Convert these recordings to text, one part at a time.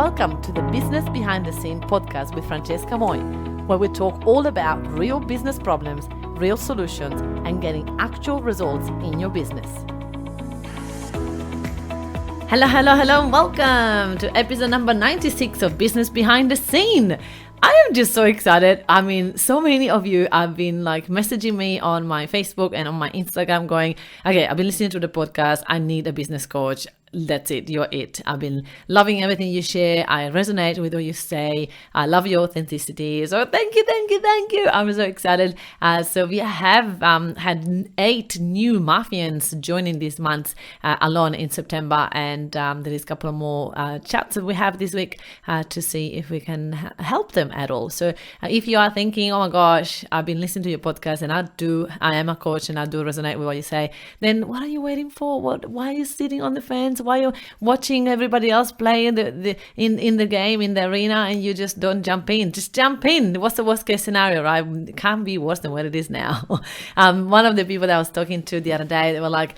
Welcome to the Business Behind the Scene podcast with Francesca Moi, where we talk all about real business problems, real solutions, and getting actual results in your business. Hello, and welcome to episode number 96 of Business Behind the Scene. I am just so excited. I mean, so many of you have been messaging me on my Facebook and on my Instagram going, okay, I've been listening to the podcast. I need a business coach. That's it. You're it. I've been loving everything you share. I resonate with what you say. I love your authenticity. So thank you. I'm so excited. So we have had 8 new Mafians joining this month alone in September. And there is a couple of more chats that we have this week to see if we can help them at all. So if you are thinking, oh my gosh, I've been listening to your podcast and I am a coach and I do resonate with what you say, then what are you waiting for? Why are you sitting on the fence? Why are you watching everybody else play in the game, in the arena, and you just don't jump in? Just jump in. What's the worst case scenario, right? It can't be worse than what it is now. One of the people that I was talking to the other day, they were like,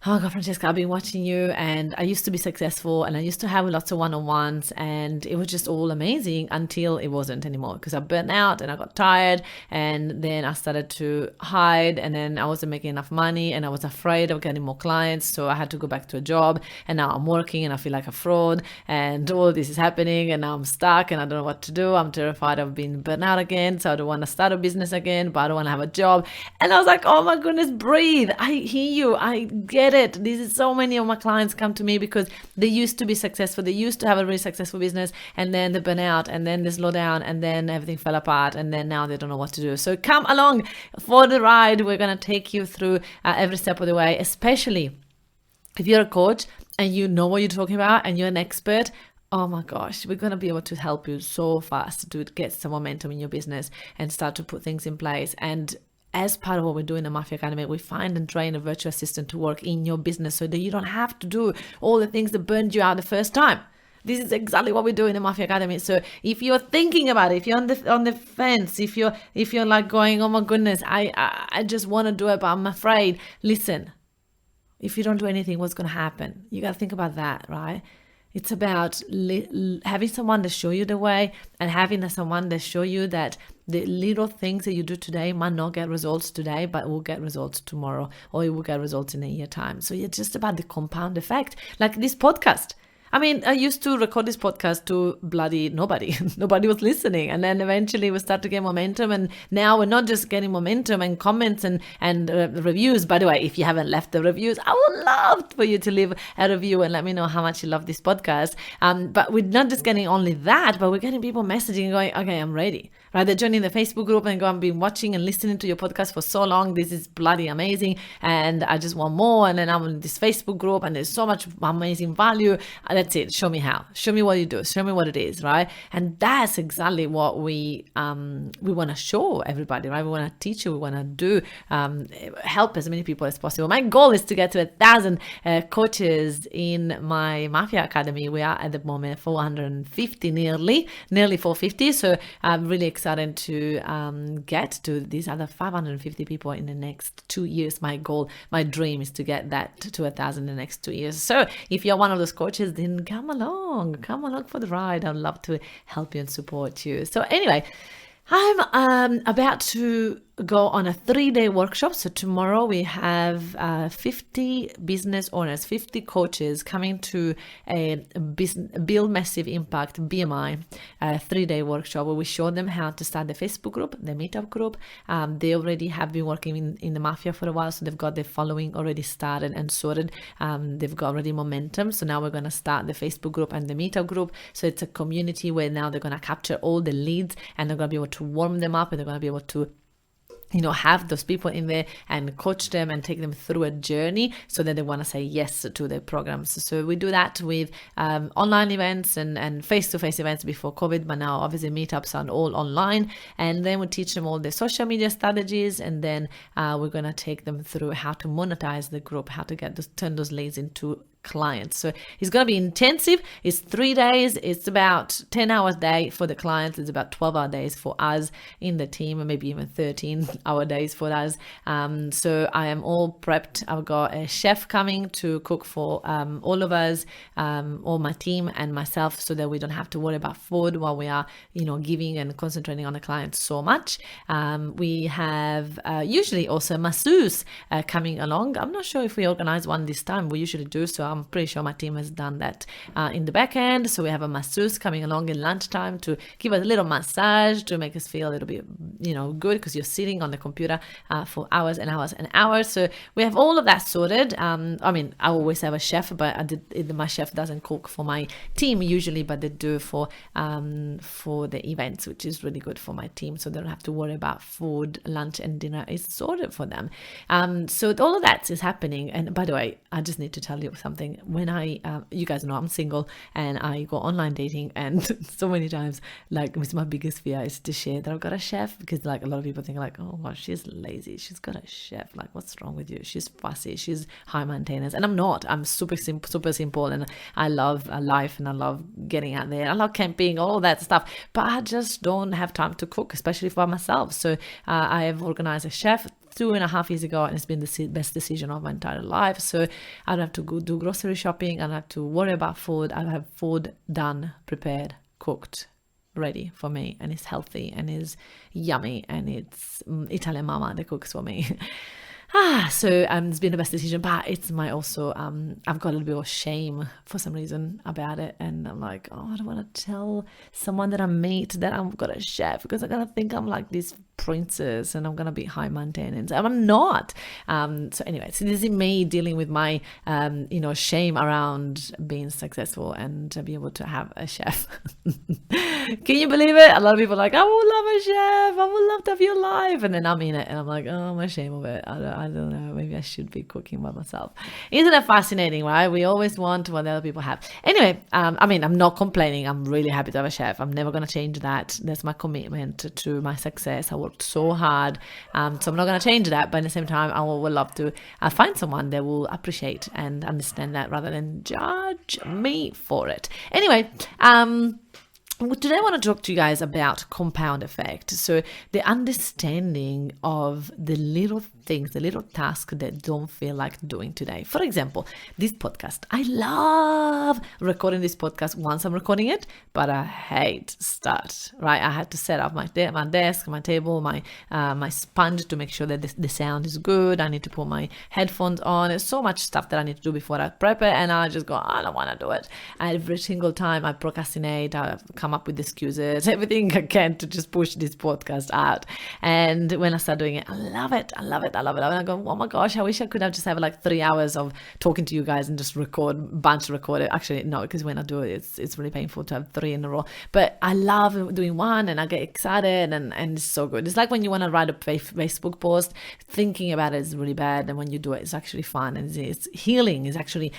oh my God, Francesca, I've been watching you and I used to be successful and I used to have lots of one-on-ones and it was just all amazing until it wasn't anymore because I burnt out and I got tired and then I started to hide and then I wasn't making enough money and I was afraid of getting more clients, so I had to go back to a job and now I'm working and I feel like a fraud and all this is happening and now I'm stuck and I don't know what to do. I'm terrified of being burnt out again, so I don't want to start a business again, but I don't want to have a job. And I was like, oh my goodness, breathe. I hear you. I get it. This is so many of my clients come to me because they used to be successful. They used to have a really successful business and then they burn out and then they slow down and then everything fell apart and then now they don't know what to do. So come along for the ride. We're going to take you through every step of the way, especially if you're a coach and you know what you're talking about and you're an expert. Oh my gosh, we're going to be able to help you so fast to get some momentum in your business and start to put things in place. And as part of what we do in the Mafia Academy, we find and train a virtual assistant to work in your business so that you don't have to do all the things that burned you out the first time. This is exactly what we do in the Mafia Academy. So if you're thinking about it, if you're on the fence, if you're like going, oh my goodness, I just want to do it, but I'm afraid. Listen, if you don't do anything, what's going to happen? You got to think about that, right? It's about having someone to show you the way and having someone to show you that the little things that you do today might not get results today, but will get results tomorrow, or it will get results in a year time. So it's just about the compound effect. Like this podcast. I mean, I used to record this podcast to bloody nobody. Nobody was listening. And then eventually we start to get momentum. And now we're not just getting momentum and comments and reviews. By the way, if you haven't left the reviews, I would love for you to leave a review and let me know how much you love this podcast. But we're not just getting only that, but we're getting people messaging going, okay, I'm ready. Right? They're joining the Facebook group and going, I've been watching and listening to your podcast for so long. This is bloody amazing. And I just want more. And then I'm in this Facebook group and there's so much amazing value. That's it. Show me how. Show me what you do. Show me what it is, right? And that's exactly what we want to show everybody, right? We want to teach you. We want to do help as many people as possible. My goal is to get to 1,000 coaches in my Mafia Academy. We are at the moment 450, nearly 450. So I'm really excited to get to these other 550 people in the next 2 years. My goal, my dream is to get that to 1,000 in the next 2 years. So if you're one of those coaches, then come along for the ride. I'd love to help you and support you. So anyway, I'm about to go on a 3-day workshop. So tomorrow we have 50 business owners, 50 coaches coming to a Build Massive Impact BMI 3-day workshop where we show them how to start the Facebook group, the meetup group. They already have been working in the Mafia for a while, so they've got their following already started and sorted. They've got already momentum. So now we're going to start the Facebook group and the meetup group. So it's a community where now they're going to capture all the leads and they're going to be able to warm them up and they're going to be able to have those people in there and coach them and take them through a journey so that they want to say yes to their programs. So we do that with online events and face-to-face events before COVID, but now obviously meetups are all online. And then we teach them all the social media strategies, and then we're going to take them through how to monetize the group, how to turn those leads into clients. So it's going to be intensive. It's 3 days. It's about 10 hours a day for the clients. It's about 12-hour days for us in the team, and maybe even 13 our days for us. So I am all prepped. I've got a chef coming to cook for all of us, all my team and myself, so that we don't have to worry about food while we are, giving and concentrating on the clients so much. We have usually also a masseuse coming along. I'm not sure if we organize one this time. We usually do, so I'm pretty sure my team has done that in the back end. So we have a masseuse coming along in lunchtime to give us a little massage to make us feel a little bit, good, because you're sitting on the computer for hours and hours and hours. So we have all of that sorted. I always have a chef, but my chef doesn't cook for my team usually, but they do for the events, which is really good for my team, so they don't have to worry about food. Lunch and dinner is sorted for them. So all of that is happening. And by the way, I just need to tell you something. When you guys know I'm single and I go online dating, and so many times, like, it's my biggest fear is to share that I've got a chef, because like a lot of people think like, oh well, she's lazy, she's got a chef, like what's wrong with you, she's fussy, she's high maintenance. And I'm not. I'm super simple, and I love life, and I love getting out there, I love camping, all of that stuff, but I just don't have time to cook, especially for myself. So I have organized a chef 2.5 years ago, and it's been the best decision of my entire life. So I don't have to go do grocery shopping, I don't have to worry about food. I have food done, prepared, cooked, ready for me, and it's healthy and it's yummy, and it's Italian mama that cooks for me. So it's been the best decision, but it's also I've got a little bit of shame for some reason about it, and I'm like, I don't want to tell someone that I meet that I've got a chef, because I'm gonna think I'm like this princess and I'm gonna be high maintenance, and I'm not. So anyway, so this is me dealing with my shame around being successful and to be able to have a chef. Can you believe it? A lot of people are like, I would love a chef, I would love to have your life, and then I'm in it and I'm like, oh, I'm ashamed of it. I don't know, maybe I should be cooking by myself. Isn't it fascinating, right? We always want what other people have. Anyway, I'm not complaining. I'm really happy to have a chef. I'm never going to change that. That's my commitment to my success. I worked so hard, so I'm not going to change that. But at the same time, I would love to find someone that will appreciate and understand that, rather than judge me for it. Anyway, today I want to talk to you guys about compound effect. So the understanding of the little things, the little tasks that don't feel like doing today. For example, this podcast. I love recording this podcast once I'm recording it, but I hate start, right? I had to set up my desk, my table, my sponge to make sure that the sound is good. I need to put my headphones on. There's so much stuff that I need to do before I prep it, and I just go, I don't want to do it. Every single time I procrastinate, I come up with excuses, everything I can to just push this podcast out. And when I start doing it, I love it. And I go, oh my gosh, I wish I could have just have like 3 hours of talking to you guys and just record it. Actually, no, because when I do it, it's really painful to have 3 in a row. But I love doing one, and I get excited, and it's so good. It's like when you want to write a Facebook post, thinking about it is really bad, and when you do it, it's actually fun, and it's healing. It's actually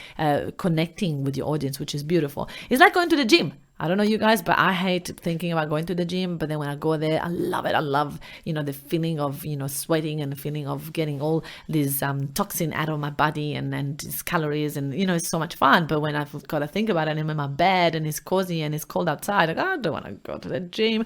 connecting with your audience, which is beautiful. It's like going to the gym. I don't know you guys, but I hate thinking about going to the gym. But then when I go there, I love it. I love, the feeling of, sweating, and the feeling of getting all this toxin out of my body, and these calories, and, it's so much fun. But when I've got to think about it, I'm in my bed and it's cozy and it's cold outside, like, I don't want to go to the gym.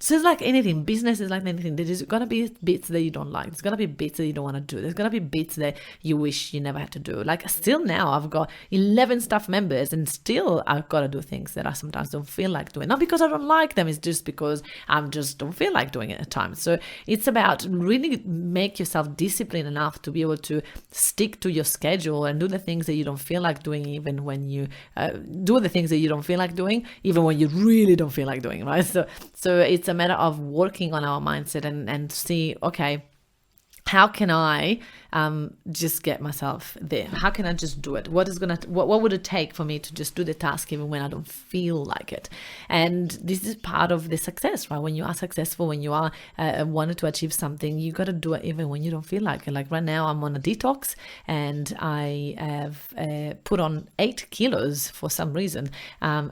So it's like anything. Business is like anything. There's going to be bits that you don't like. There's going to be bits that you don't want to do. There's going to be bits that you wish you never had to do. Like, still now I've got 11 staff members, and still I've got to do things that I sometimes don't feel like doing. Not because I don't like them. It's just because I just don't feel like doing it at times. So it's about really make yourself disciplined enough to be able to stick to your schedule and do the things that you don't feel like doing, even when you do the things that you don't feel like doing, even when you really don't feel like doing, right? So it's a matter of working on our mindset and see, okay, how can I just get myself there? How can I just do it? What would it take for me to just do the task even when I don't feel like it? And this is part of the success, right? When you are successful, when you are wanting to achieve something, you got to do it even when you don't feel like it. Like right now, I'm on a detox, and I have put on 8 kilos for some reason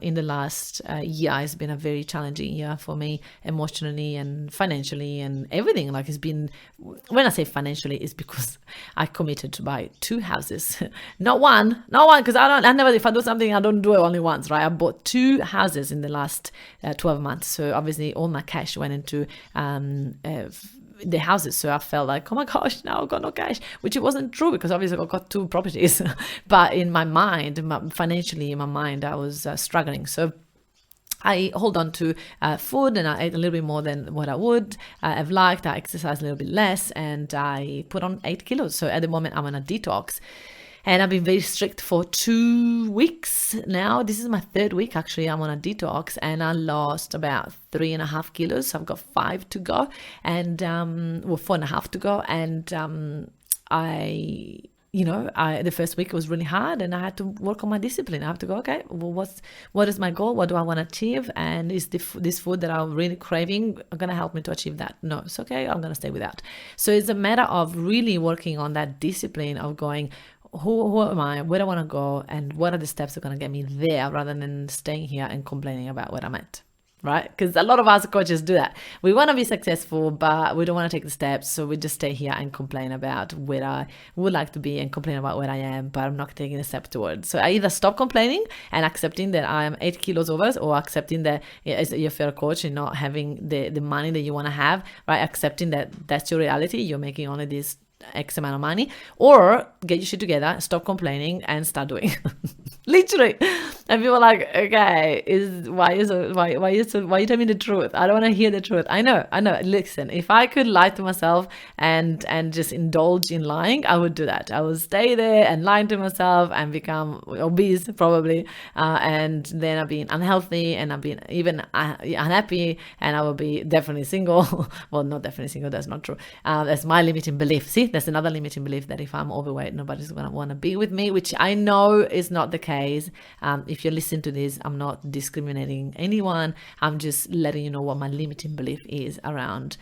in the last year. It's been a very challenging year for me emotionally and financially and everything. Like, it's been, when I say financially, it's because I committed to buy 2 houses, not one, because if I do something, I don't do it only once, right? I bought 2 houses in the last 12 months. So obviously all my cash went into the houses. So I felt like, oh my gosh, now I've got no cash, which it wasn't true because obviously I've got 2 properties. But in my mind, financially in my mind, I was struggling. So I hold on to food, and I ate a little bit more than what I would have liked. I exercised a little bit less, and I put on 8 kilos. So at the moment, I'm on a detox. And I've been very strict for 2 weeks now. This is my 3rd week, actually. I'm on a detox, and I lost about 3.5 kilos. So I've got 5 to go, and 4.5 to go. And the first week was really hard, and I had to work on my discipline. I have to go, okay, well, what is my goal? What do I want to achieve? And is this food that I'm really craving going to help me to achieve that? No, it's okay. I'm going to stay with that. So it's a matter of really working on that discipline of going, who am I? Where do I want to go? And what are the steps that are going to get me there, rather than staying here and complaining about where I'm at? Right? Because a lot of us coaches do that. We want to be successful, but we don't want to take the steps. So we just stay here and complain about where I would like to be and complain about where I am, but I'm not taking a step towards. So I either stop complaining and accepting that I am 8 kilos over, or accepting that as you're a fair coach and not having the money that you want to have, right? Accepting that that's your reality. You're making only this X amount of money, or get your shit together, stop complaining, and start doing. Literally. And people are like, okay, why you tell me the truth? I don't want to hear the truth. I know. Listen, if I could lie to myself and just indulge in lying, I would do that. I would stay there and lie to myself and become obese probably, and then I've been unhealthy, and I've been even unhappy, and I will be definitely single. Well, not definitely single, that's not true. That's my limiting belief. See, that's another limiting belief, that if I'm overweight, nobody's going to want to be with me, which I know is not the case. If you're listening to this, I'm not discriminating anyone. I'm just letting you know what my limiting belief is around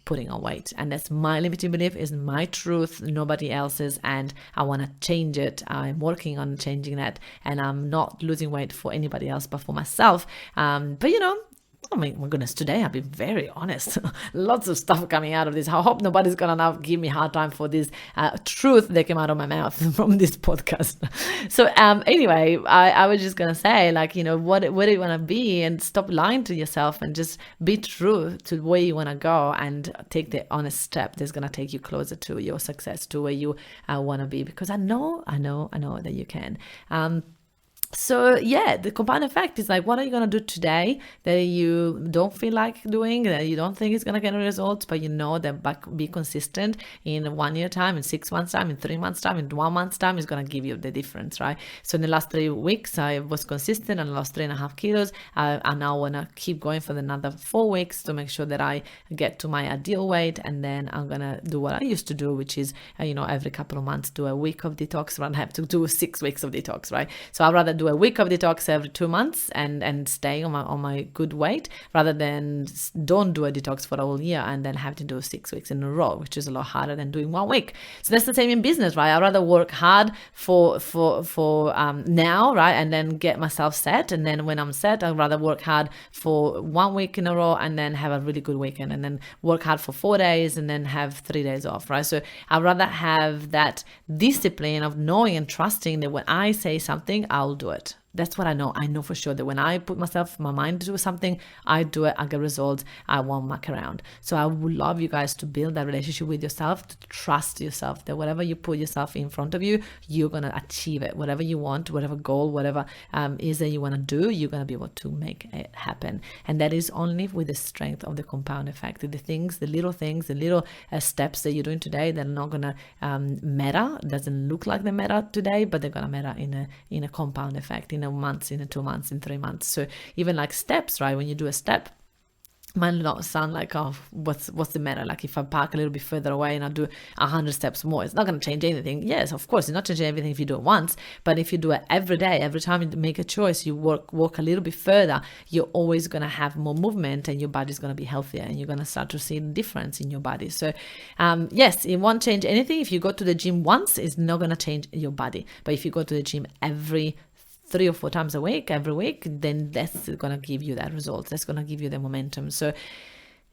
putting on weight. And that's my limiting belief, is my truth, nobody else's. And I want to change it. I'm working on changing that. And I'm not losing weight for anybody else, but for myself. But oh my goodness, today I've been very honest. Lots of stuff coming out of this. I hope nobody's going to now give me a hard time for this truth that came out of my mouth from this podcast. So anyway, I was just going to say, like, where do you want to be, and stop lying to yourself and just be true to where you want to go, and take the honest step that's going to take you closer to your success, to where you want to be, because I know that you can. So yeah, the compound effect is like, what are you going to do today that you don't feel like doing, that you don't think is going to get results, but that be consistent in 1 year time, in 6 months time, in 3 months time, in 1 month's time is going to give you the difference, right? So in the last 3 weeks, I was consistent and lost 3.5 kilos. I now want to keep going for another 4 weeks to make sure that I get to my ideal weight. And then I'm going to do what I used to do, which is, every couple of months do a week of detox, rather than have to do 6 weeks of detox, right? So I'd rather do a week of detox every 2 months and stay on my good weight, rather than don't do a detox for a whole year and then have to do 6 weeks in a row, which is a lot harder than doing 1 week. So that's the same in business, right? I'd rather work hard for now, right, and then get myself set, and then when I'm set, I'd rather work hard for 1 week in a row and then have a really good weekend, and then work hard for 4 days and then have 3 days off, right? So I'd rather have that discipline of knowing and trusting that when I say something, I'll do it. That's what I know. I know for sure that when I put my mind to do something, I do it, I get results, I won't muck around. So I would love you guys to build that relationship with yourself, to trust yourself, that whatever you put yourself in front of you, you're going to achieve it. Whatever you want, whatever goal, whatever is that you want to do, you're going to be able to make it happen. And that is only with the strength of the compound effect. The little things, the little steps that you're doing today that are not going to matter, doesn't look like they matter today, but they're going to matter in a compound effect, in a month, in a 2 months, in 3 months. So even like steps, right? When you do a step, might not sound like, oh, what's the matter? Like if I park a little bit further away and I do 100 steps more, it's not going to change anything. Yes, of course, it's not changing everything if you do it once, but if you do it every day, every time you make a choice, you walk a little bit further, you're always going to have more movement, and your body's going to be healthier, and you're going to start to see the difference in your body. So yes, it won't change anything. If you go to the gym once, it's not going to change your body. But if you go to the gym every 3 or 4 times a week, every week, then that's going to give you that result. That's going to give you the momentum. So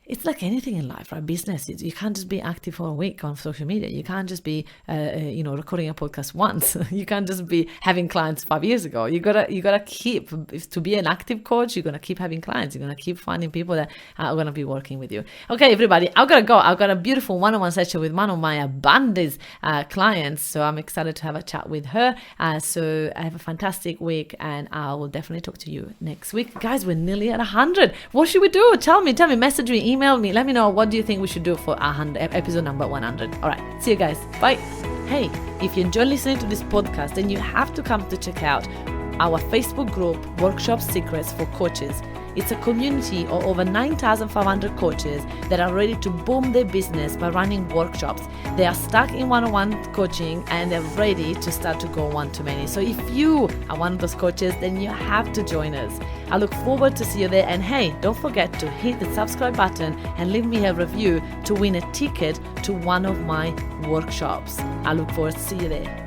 it's like anything in life, right? Business, you can't just be active for a week on social media. You can't just be, recording a podcast once. You can't just be having clients 5 years ago. You gotta keep, to be an active coach, you're gonna keep having clients. You're gonna keep finding people that are gonna be working with you. Okay, everybody, I've gotta go. I've got a beautiful one-on-one session with one of my abundance clients. So I'm excited to have a chat with her. So have a fantastic week, and I will definitely talk to you next week. Guys, we're nearly at 100. What should we do? Tell me, message me, email me, let me know what do you think we should do for episode number 100. All right, see you guys. Bye. Hey, if you enjoy listening to this podcast, then you have to come to check out our Facebook group, Workshop Secrets for Coaches. It's a community of over 9,500 coaches that are ready to boom their business by running workshops. They are stuck in one-on-one coaching and they're ready to start to go one-to-many. So if you are one of those coaches, then you have to join us. I look forward to see you there. And hey, don't forget to hit the subscribe button and leave me a review to win a ticket to one of my workshops. I look forward to see you there.